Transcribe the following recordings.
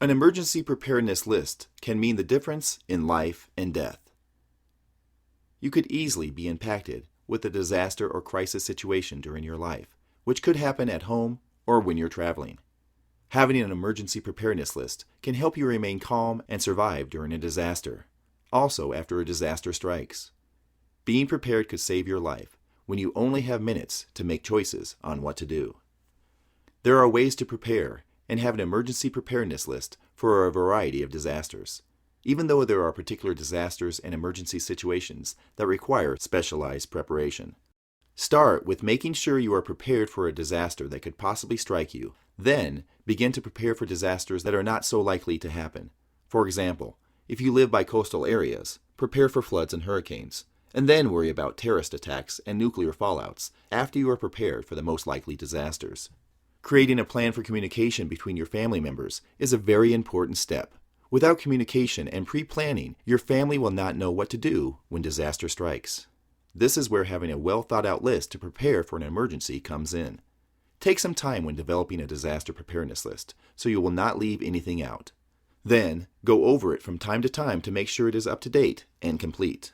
An emergency preparedness list can mean the difference in life and death. You could easily be impacted with a disaster or crisis situation during your life, which could happen at home or when you're traveling. Having an emergency preparedness list can help you remain calm and survive during a disaster, also after a disaster strikes. Being prepared could save your life when you only have minutes to make choices on what to do. There are ways to prepare and have an emergency preparedness list for a variety of disasters, even though there are particular disasters and emergency situations that require specialized preparation. Start with making sure you are prepared for a disaster that could possibly strike you. Then, begin to prepare for disasters that are not so likely to happen. For example, if you live by coastal areas, prepare for floods and hurricanes, and then worry about terrorist attacks and nuclear fallouts after you are prepared for the most likely disasters. Creating a plan for communication between your family members is a very important step. Without communication and pre-planning, your family will not know what to do when disaster strikes. This is where having a well-thought-out list to prepare for an emergency comes in. Take some time when developing a disaster preparedness list so you will not leave anything out. Then, go over it from time to time to make sure it is up to date and complete.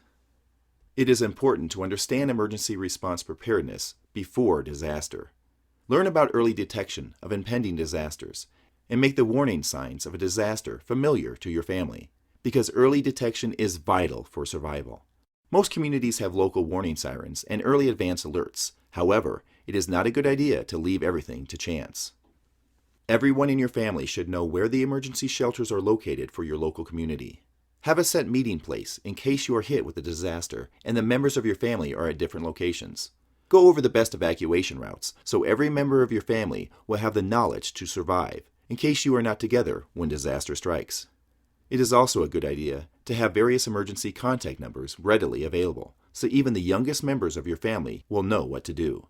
It is important to understand emergency response preparedness before disaster. Learn about early detection of impending disasters and make the warning signs of a disaster familiar to your family, because early detection is vital for survival. Most communities have local warning sirens and early advance alerts. However, it is not a good idea to leave everything to chance. Everyone in your family should know where the emergency shelters are located for your local community. Have a set meeting place in case you are hit with a disaster and the members of your family are at different locations. Go over the best evacuation routes so every member of your family will have the knowledge to survive in case you are not together when disaster strikes. It is also a good idea to have various emergency contact numbers readily available so even the youngest members of your family will know what to do.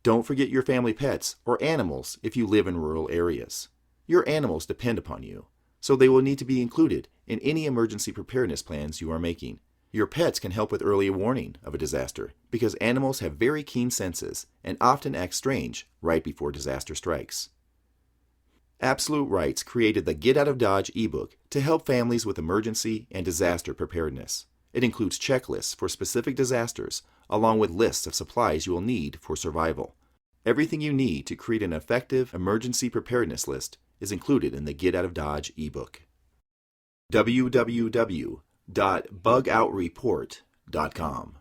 Don't forget your family pets or animals if you live in rural areas. Your animals depend upon you, so they will need to be included in any emergency preparedness plans you are making. Your pets can help with early warning of a disaster because animals have very keen senses and often act strange right before disaster strikes. Absolute Rights created the Get Out of Dodge ebook to help families with emergency and disaster preparedness. It includes checklists for specific disasters along with lists of supplies you will need for survival. Everything you need to create an effective emergency preparedness list is included in the Get Out of Dodge ebook. www.bugoutReport.com